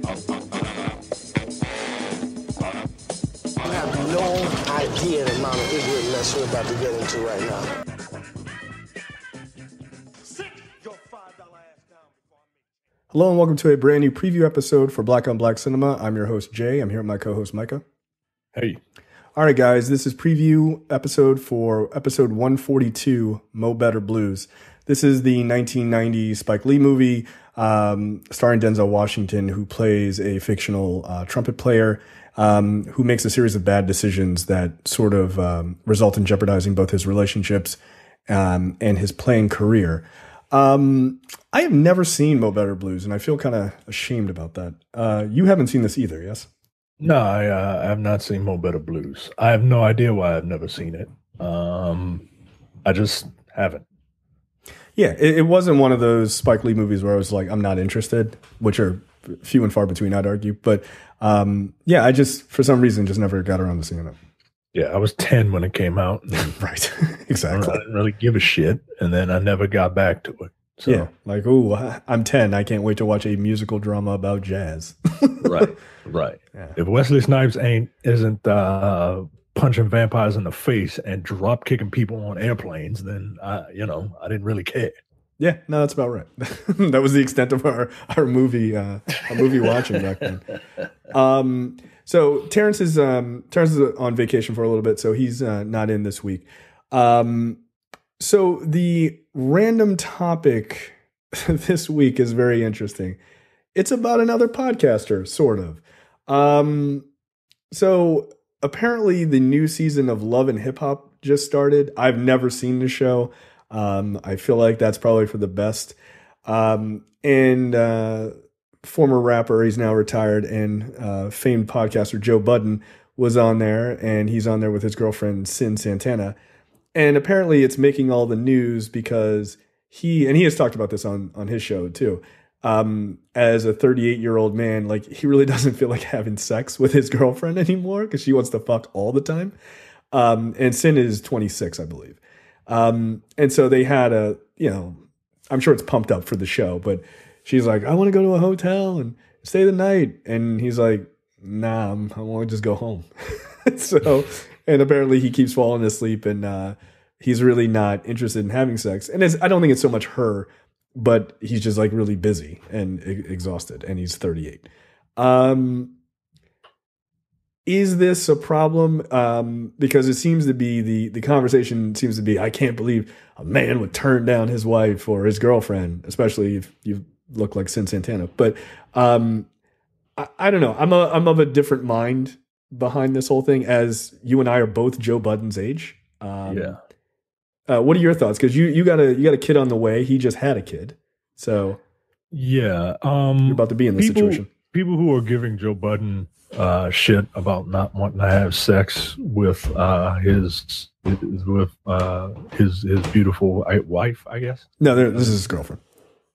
You have no idea the amount of ignorant mess we're about to get into right now. Hello and welcome to a brand new preview episode for Black on Black Cinema. I'm your host, Jay. I'm here with my co-host, Micah. Hey. All right, guys, this is preview episode for episode 142, Mo Better Blues. This is the 1990 Spike Lee movie starring Denzel Washington, who plays a fictional trumpet player who makes a series of bad decisions that sort of result in jeopardizing both his relationships and his playing career. I have never seen Mo Better Blues, and I feel kind of ashamed about that. You haven't seen this either, yes? No, I have not seen Mo Better Blues. I have no idea why I've never seen it. I just haven't. Yeah, it wasn't one of those Spike Lee movies where I was like, I'm not interested, which are few and far between, I'd argue. But yeah, I just, for some reason, just never got around to seeing it. Yeah, I was 10 when it came out. Right, exactly. I didn't really give a shit, and then I never got back to it. So. Yeah, like, ooh, I'm 10. I can't wait to watch a musical drama about jazz. Right. Yeah. If Wesley Snipes isn't punching vampires in the face and drop kicking people on airplanes, then I didn't really care. Yeah, no, that's about right. That was the extent of our movie watching back then. So Terrence is on vacation for a little bit, so he's not in this week. So the random topic this week is very interesting. It's about another podcaster, sort of. So apparently the new season of Love and Hip Hop just started. I've never seen the show. I feel like that's probably for the best. Former rapper, he's now retired, and famed podcaster Joe Budden was on there, and he's on there with his girlfriend Sin Santana. And apparently it's making all the news because he has talked about this on his show too. As a 38-year-old man, like, he really doesn't feel like having sex with his girlfriend anymore because she wants to fuck all the time. And Sin is 26, I believe. And so they had I'm sure it's pumped up for the show, but she's like, I want to go to a hotel and stay the night. And he's like, nah, I want to just go home. And apparently he keeps falling asleep, and he's really not interested in having sex. And I don't think it's so much her, but he's just like really busy and exhausted, and he's 38. Is this a problem? Because it seems to be the conversation seems to be, I can't believe a man would turn down his wife or his girlfriend, especially if you look like Sin Santana. But I don't know. I'm of a different mind behind this whole thing, as you and I are both Joe Budden's age. Yeah. What are your thoughts? Because you got a kid on the way. He just had a kid, so yeah. You're about to be in this situation. People who are giving Joe Budden shit about not wanting to have sex with his beautiful wife, I guess. No, this is his girlfriend.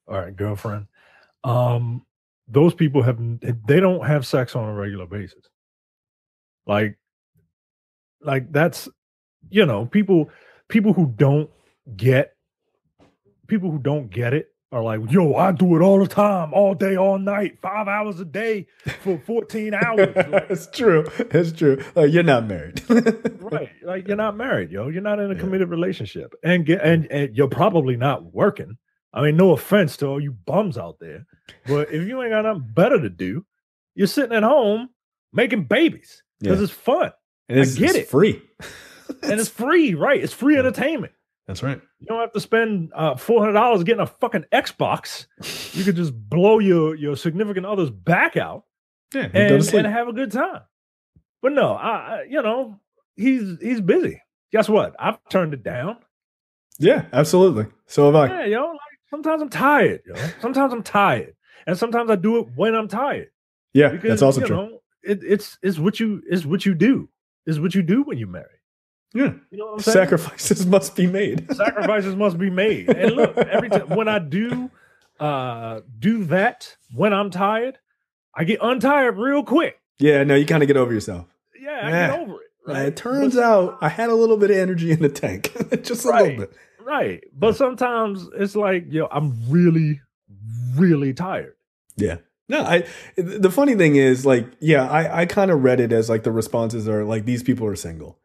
All right, girlfriend. Those people they don't have sex on a regular basis. Like that's, people who don't get it are like, yo, I do it all the time, all day, all night, 5 hours a day for 14 hours. Like, It's true. You're not married. Right. Like, you're not married, yo. You're not in a committed relationship. And you're probably not working. I mean, no offense to all you bums out there, but if you ain't got nothing better to do, you're sitting at home making babies because it's fun. And it's free. And it's free, right? It's free entertainment. That's right. You don't have to spend $400 getting a fucking Xbox. You could just blow your significant other's back out and have a good time. But no, he's busy. Guess what? I've turned it down. Yeah, absolutely. So have I. Yeah, yo. Like, sometimes I'm tired, yo. Sometimes I'm tired, and sometimes I do it when I'm tired. Yeah, because, that's also true. It's what you do. It's what you do when you marry. Yeah. You know what I'm saying? Sacrifices must be made. Sacrifices must be made. And look, every time when I do that when I'm tired, I get untired real quick. Yeah, no, you kind of get over yourself. Yeah, I get over it. Right? It turns out I had a little bit of energy in the tank. Just a little bit. Right. But sometimes it's like, yo, I'm really, really tired. Yeah. No, the funny thing is, like, yeah, I kind of read it as like the responses are like, these people are single.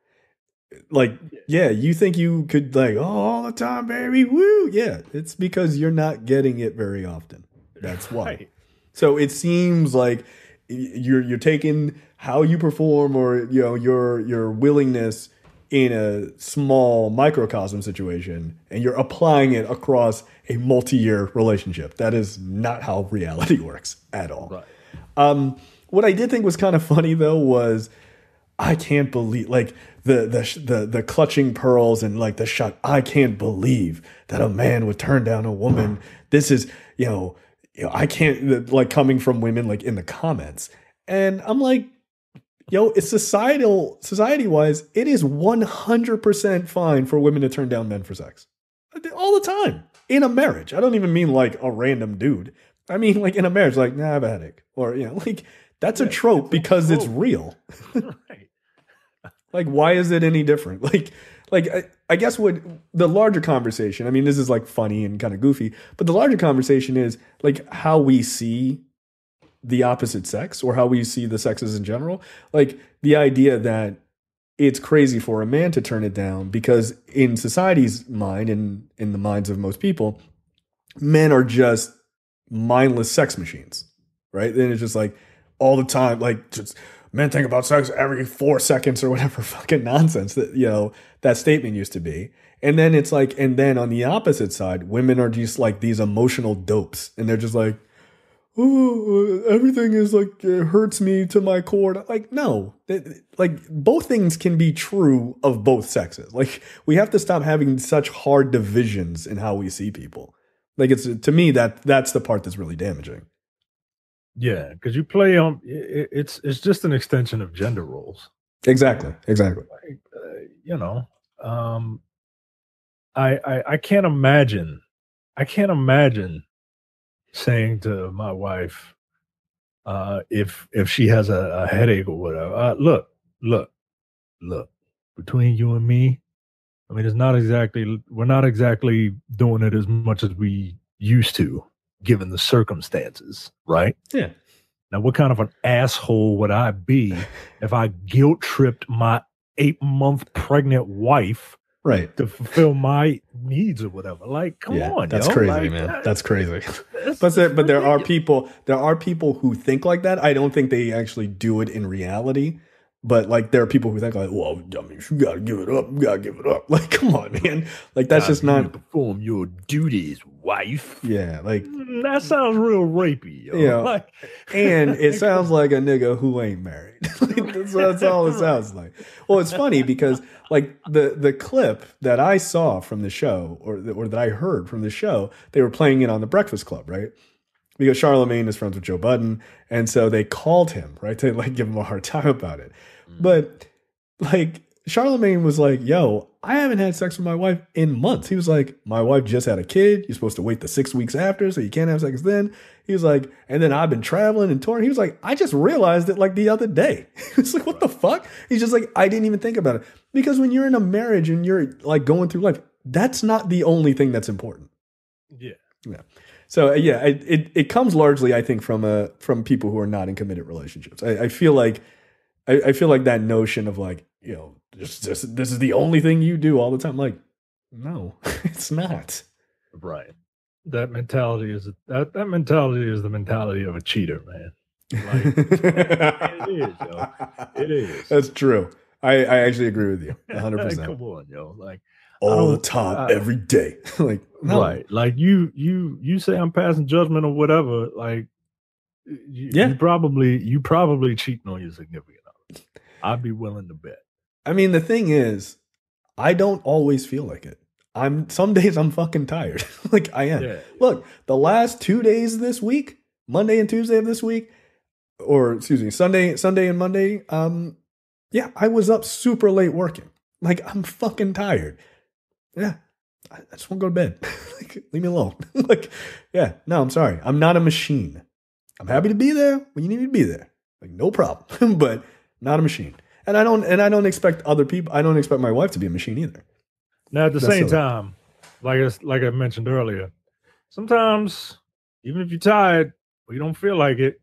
Like, yeah, you think you could like, oh, all the time, baby, woo. Yeah, it's because you're not getting it very often. That's why. Right. So it seems like you're taking how you perform, or your willingness in a small microcosm situation, and you're applying it across a multi-year relationship. That is not how reality works at all. Right. What I did think was kind of funny though was, I can't believe, like, the clutching pearls and like the shot. I can't believe that a man would turn down a woman. This is, I can't, like, coming from women, like, in the comments. And I'm like, it's society wise, it is 100% fine for women to turn down men for sex all the time in a marriage. I don't even mean like a random dude. I mean, like, in a marriage, like, nah, I have a headache, or, like, that's a trope because it's real. Right. Like, why is it any different? I guess what the larger conversation, I mean, this is like funny and kind of goofy, but the larger conversation is like how we see the opposite sex, or how we see the sexes in general. Like, the idea that it's crazy for a man to turn it down, because in society's mind, and in the minds of most people, men are just mindless sex machines, right? And it's just like all the time, like, just men think about sex every 4 seconds or whatever fucking nonsense that, that statement used to be. And then it's like, and then on the opposite side, women are just like these emotional dopes, and they're just like, oh, everything is like, it hurts me to my core. Like, no, like, both things can be true of both sexes. Like, we have to stop having such hard divisions in how we see people. Like, it's, to me, that's the part that's really damaging. Yeah, because you play on it's just an extension of gender roles. Exactly. Like, I can't imagine. Saying to my wife, if she has a headache or whatever, look, between you and me, I mean, we're not exactly doing it as much as we used to, given the circumstances, right? Yeah. Now, what kind of an asshole would I be if I guilt tripped my 8-month pregnant wife, right, to fulfill my needs or whatever? Like, come on, that's crazy, like, man. That's crazy. But there are people who think like that. I don't think they actually do it in reality. But like, there are people who think like, well, I mean, you gotta give it up. You gotta give it up. Like, come on, man. Like, that's just not perform your duties, wife. Yeah, like, that sounds real rapey. Yo. Like, and it sounds like a nigga who ain't married. That's all it sounds like. Well, it's funny because like the clip that I saw from the show, or that I heard from the show, they were playing it on the Breakfast Club, right? Because Charlamagne is friends with Joe Budden, and so they called him, right, to like give him a hard time about it. But like, Charlamagne was like, yo, I haven't had sex with my wife in months. He was like, my wife just had a kid. You're supposed to wait the 6 weeks after, so you can't have sex then. He was like, and then I've been traveling and touring. He was like, I just realized it like the other day. It's like, what the fuck? He's just like, I didn't even think about it. Because when you're in a marriage and you're like going through life, that's not the only thing that's important. Yeah. So yeah, it comes largely, I think, from people who are not in committed relationships. I feel like that notion of like, this is the only thing you do all the time. Like, no, it's not. Right. That mentality is the mentality of a cheater, man. Like, it is, yo. It is. That's true. I actually agree with you 100%. Come on, yo. Like, all the time, every day. Like, no. Right. Like, you say I'm passing judgment or whatever. Like, you probably cheating on your significant other. I'd be willing to bet. I mean, the thing is, I don't always feel like it. Some days I'm fucking tired. Like, I am. Yeah. Look, the last 2 days of this week, Monday and Tuesday of this week, or excuse me, Sunday and Monday, I was up super late working. Like, I'm fucking tired. Yeah, I just want to go to bed. Like, leave me alone. Like, yeah, no, I'm sorry. I'm not a machine. I'm happy to be there when you need me to be there. Like, no problem. But not a machine. And I don't expect other people. I don't expect my wife to be a machine either. Now, at the same time, like I mentioned earlier, sometimes even if you're tired or you don't feel like it,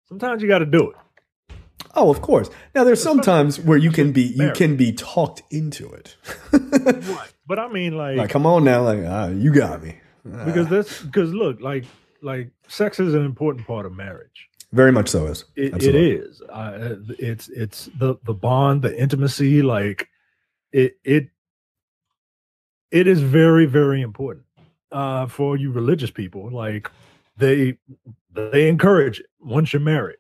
Sometimes you got to do it. Oh, of course. Now there's some times where you can be talked into it. Right. But I mean, like, come on now, like you got me. Because look, like sex is an important part of marriage. Very much so is. It is. It's the bond, the intimacy. Like it is very, very important for you religious people. Like they encourage it once you're married.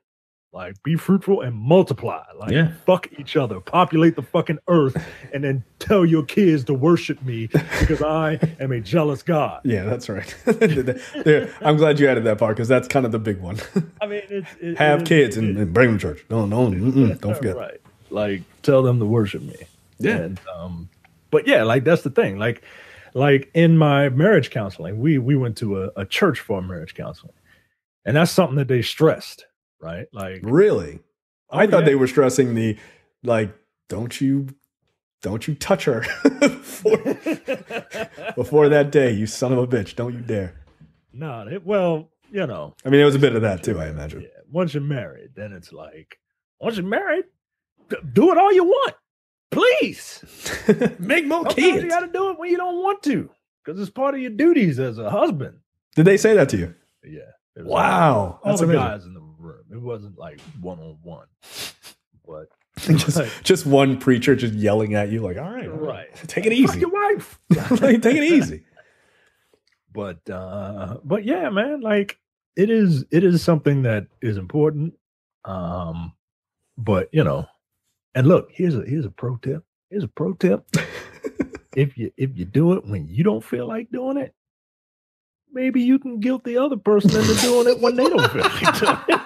Like, be fruitful and multiply. Like, fuck each other, populate the fucking earth, and then tell your kids to worship me because I am a jealous God. Yeah, that's right. I'm glad you added that part because that's kind of the big one. I mean, have kids and bring them to church. Don't forget. Right. Like, tell them to worship me. Yeah. And, but yeah, like that's the thing. Like in my marriage counseling, we went to a church for marriage counseling, and that's something that they stressed. Right? Like, really? I thought they were stressing the, like, don't you touch her before that day, you son of a bitch. Don't you dare. No, well, you know. I mean, it was a bit of that too, I imagine. Yeah. Once you're married, then it's like, once you're married, do it all you want. Please. Make more Sometimes kids. you got to do it when you don't want to because it's part of your duties as a husband. Did they say that to you? Yeah. Wow. All the guys in the room. It wasn't like one-on-one, but just one preacher just yelling at you, like, all right, take it easy. Fuck your wife. Take it easy. But yeah, man, like it is something that is important. But you know, and look, here's a pro tip. Here's a pro tip. If you do it when you don't feel like doing it, maybe you can guilt the other person into doing it when they don't feel like doing it.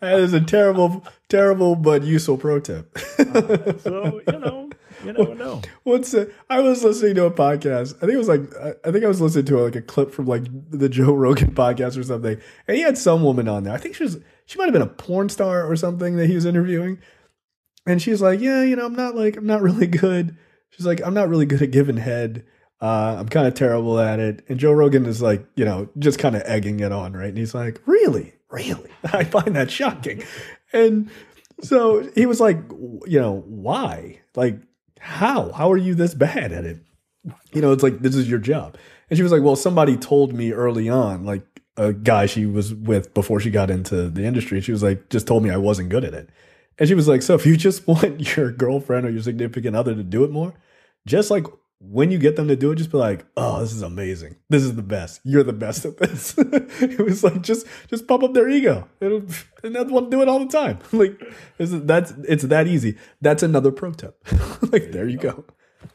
That is a terrible but useful pro tip. So, you never know. I was listening to a podcast. I think I was listening to like a clip from like the Joe Rogan podcast or something. And he had some woman on there. I think she might have been a porn star or something that he was interviewing. And she's like, yeah, I'm not really good. She's like, I'm not really good at giving head. I'm kind of terrible at it. And Joe Rogan is like, just kind of egging it on, right? And he's like, really? I find that shocking. And so he was like, why? Like, how are you this bad at it? It's like, this is your job. And she was like, well, somebody told me early on, like a guy she was with before she got into the industry. She was like, just told me I wasn't good at it. And she was like, so if you just want your girlfriend or your significant other to do it more, just like when you get them to do it, just be like, oh, this is amazing. This is the best. You're the best at this. It was like, just pump up their ego. And they'll want to do it all the time. Like, it's that easy. That's another pro tip. Like, there you go.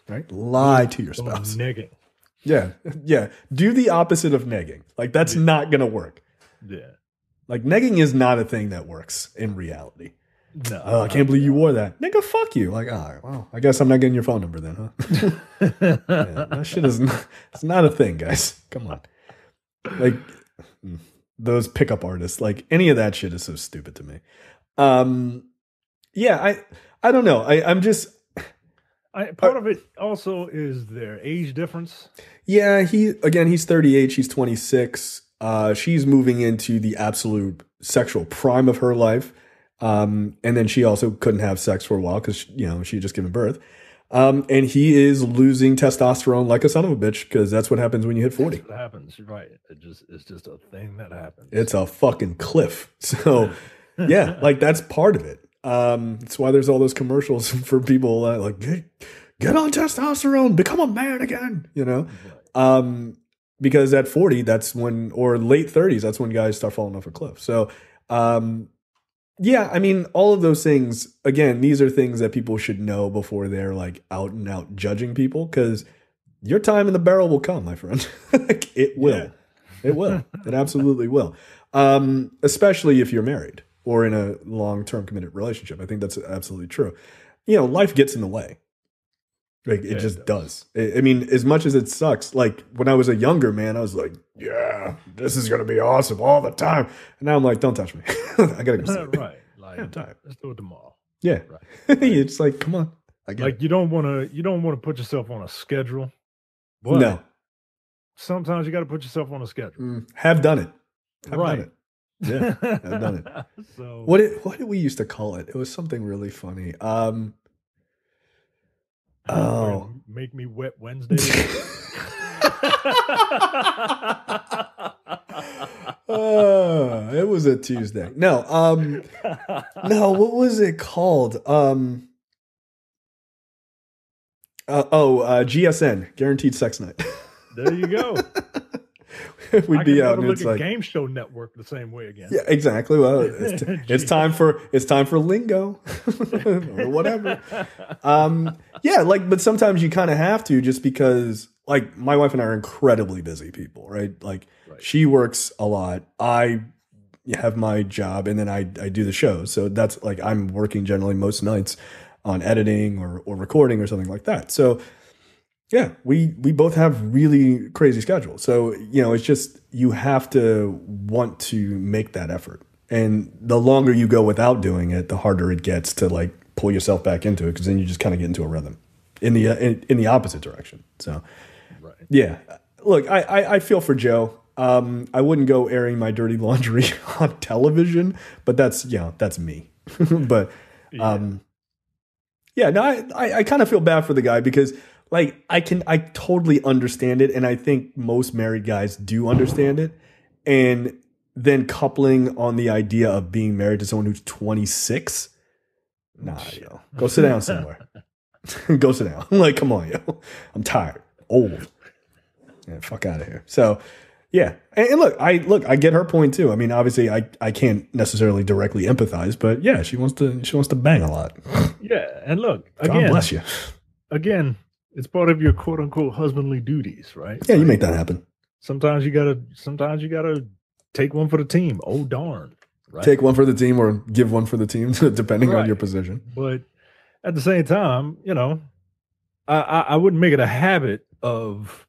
Right? Lie to your spouse. Negging. Yeah. Do the opposite of negging. Like, that's not going to work. Yeah. Like, negging is not a thing that works in reality. No, I can't believe you wore that. Nigga, fuck you. Like, all right, well, I guess I'm not getting your phone number then, huh? That shit it's not a thing, guys. Come on. Like, those pickup artists, like, any of that shit is so stupid to me. Yeah, I don't know. I'm just... part of it also is their age difference. Yeah, he's 38, she's 26. She's moving into the absolute sexual prime of her life. And then she also couldn't have sex for a while because, she had just given birth. And he is losing testosterone like a son of a bitch because that's what happens when you hit 40. That's what happens, right? It's just a thing that happens. It's a fucking cliff. So, yeah, like that's part of it. That's why there's all those commercials for people like, get on testosterone, become a man again, Right. Because at 40, that's when, or late 30s, that's when guys start falling off a cliff. So, yeah, I mean, all of those things, again, these are things that people should know before they're like out and out judging people because your time in the barrel will come, my friend. Like, it will. Yeah. It will. It absolutely will. Especially if you're married or in a long-term committed relationship. I think that's absolutely true. Life gets in the way. Like, it just does. I mean, as much as it sucks, like when I was a younger man, I was like, yeah, this is going to be awesome all the time. And now I'm like, don't touch me. I got to go sleep. Right. Like, I'm tired. Let's do it tomorrow. Yeah. Right. It's like, come on. You don't want to put yourself on a schedule. But no. Sometimes you got to put yourself on a schedule. Have done it. I've Right. done it. Yeah, I've done it. So What did we used to call it? It was something really funny. Oh. make me wet Wednesday. It was a Tuesday. No, no, what was it called? GSN, Guaranteed Sex Night. There you go. We'd be out and look it's at like Game Show Network the same way again. yeah, exactly. Well, it's time for lingo or whatever. Yeah, like, but sometimes you kind of have to, just because, like, my wife and I are incredibly busy people, right? Like, she works a lot. I have my job, and then I do the show. So that's like, I'm working generally most nights on editing or recording or something like that. So yeah, we both have really crazy schedules. So, you know, it's just, you have to want to make that effort. And the longer you go without doing it, the harder it gets to, like, pull yourself back into it, because then you just kind of get into a rhythm in the opposite direction. So, Right. yeah, look, I feel for Joe. I wouldn't go airing my dirty laundry on television, but that's me. But yeah, no, I kind of feel bad for the guy, because, like, I totally understand it, and I think most married guys do understand it. And then coupling on the idea of being married to someone who's 26, nah, yo, go sit down somewhere. Go sit down. Like, come on, yo, I'm tired, old. Yeah, fuck out of here. So, yeah, and look, I get her point too. I mean, obviously, I can't necessarily directly empathize, but yeah, she wants to bang a lot. Yeah, and look, God again, bless you. Again, it's part of your quote unquote husbandly duties, right? Yeah, you make that happen. Sometimes you gotta take one for the team. Oh darn. Right. Take one for the team or give one for the team, depending on your position. But at the same time, you know, I wouldn't make it a habit of,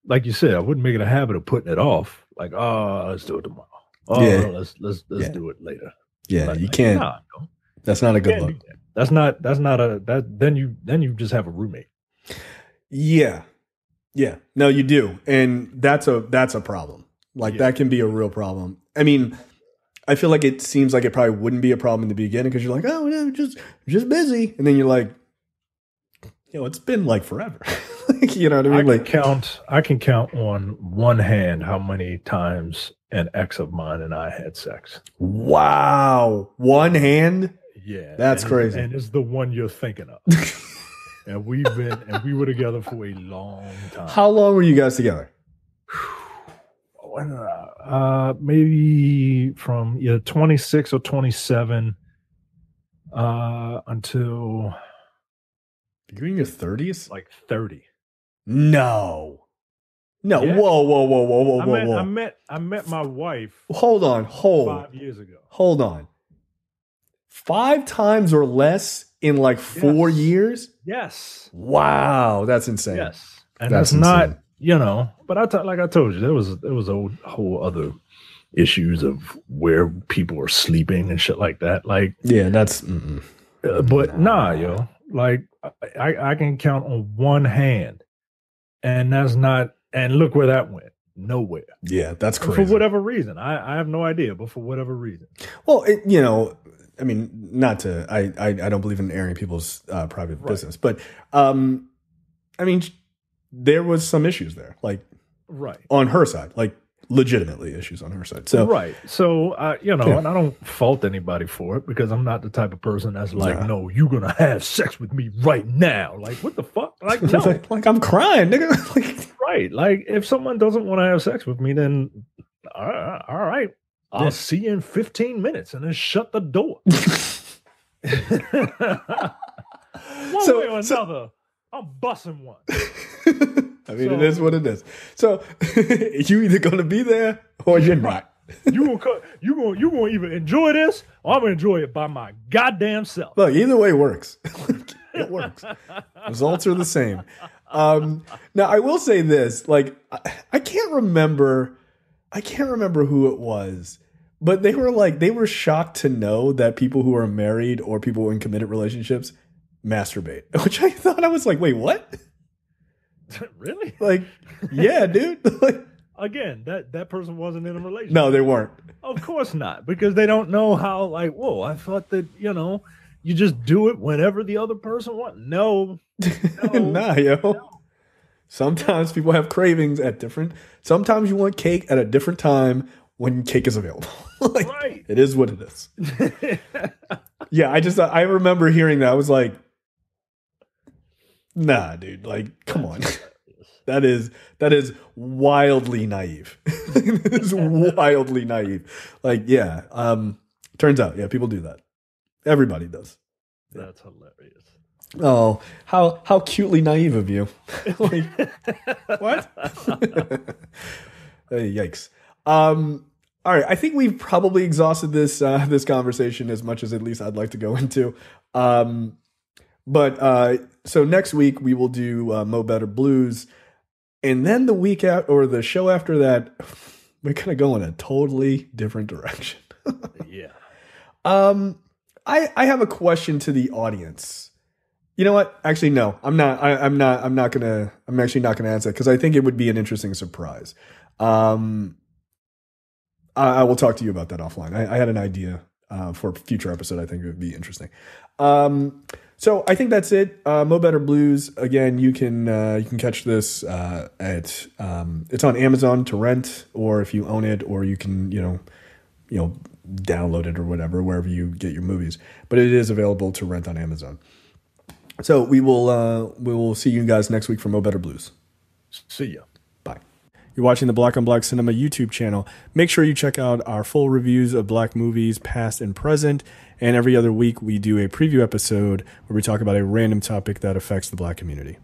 like you said, I wouldn't make it a habit of putting it off. Like, oh, let's do it tomorrow. Oh, Yeah. let's do it later. Yeah, Like, you can't. nah, no. That's not a good Can't look. do that. That's not a that. Then you just have a roommate. Yeah. Yeah. No, you do. And that's a problem. Like, that can be a real problem. I mean, I feel like it seems like it probably wouldn't be a problem in the beginning, because you're like, oh, yeah, just busy. And then you're like, it's been like forever. You know what I mean? I can count on one hand how many times an ex of mine and I had sex. Wow. One hand? Yeah. That's crazy. And it's the one you're thinking of. And we were together for a long time. How long were you guys together? Maybe from 26 or 27 until You're in your 30s? like 30. No. Yeah. Whoa. I met my wife Hold on. 5 years ago. Hold on. 5 times or less in like 4 Yes. years? Yes. Wow, that's insane. Yes. And That's that's not, insane. but like I told you, there was a whole other issues of where people are sleeping and shit like that. Like, Yeah, that's but nah, yo, like I can count on one hand, and that's not. And look where that went. Nowhere. yeah, that's For crazy. whatever reason, I have no idea, but for whatever reason, Well, I mean, not to, I don't believe in airing people's private business, but I mean, there was some issues there, like right. on her side, like legitimately issues on her side. So Right. So, Yeah. and I don't fault anybody for it, because I'm not the type of person that's like, Nah. no, you're going to have sex with me right now. Like, what the fuck? Like, no. like I'm crying, nigga. Like, Right. Like, if someone doesn't want to have sex with me, then all right. I'll Yeah. see you in 15 minutes and then shut the door. One So- way or so- another, I'm busting one. I mean, So- it is what it is. So you either gonna be there or you're not. You gonna either enjoy this, or I'm gonna enjoy it by my goddamn self. Look, either way works. It works. Results are the same. Now I will say this: like, I can't remember who it was, but they were shocked to know that people who are married or people in committed relationships masturbate. Which I was like, wait, what? Really? Like, yeah, dude. Like, Again, that person wasn't in a relationship. No, they weren't. Of course not, because they don't know how. Like, whoa, I thought that you just do it whenever the other person wants. No, Nah, yo. no. Sometimes people have cravings at different. Sometimes you want cake at a different time when cake is available. Like, Right. it is what it is. Yeah, I remember hearing that. I was like, nah, dude. Like, come on. That is wildly naive. It is wildly naive. Like, yeah. Turns out, yeah, people do that. Everybody does. That's hilarious. Oh, how cutely naive of you. Like, what? Hey, yikes. All right, I think we've probably exhausted this this conversation as much as at least I'd like to go into. But so next week we will do Mo Better Blues, and then the week out or the show after that, we're gonna go in a totally different direction. Yeah. I have a question to the audience. You know what? Actually, no. I'm actually not gonna answer that because I think it would be an interesting surprise. I will talk to you about that offline. I had an idea for a future episode. I think it would be interesting. So I think that's it. Mo Better Blues. Again, you can catch this at it's on Amazon to rent, or if you own it, or you can download it or whatever wherever you get your movies. But it is available to rent on Amazon. So we will see you guys next week for Mo Better Blues. See ya. Bye. You're watching the Black on Black Cinema YouTube channel. Make sure you check out our full reviews of black movies, past and present. And every other week, we do a preview episode where we talk about a random topic that affects the black community.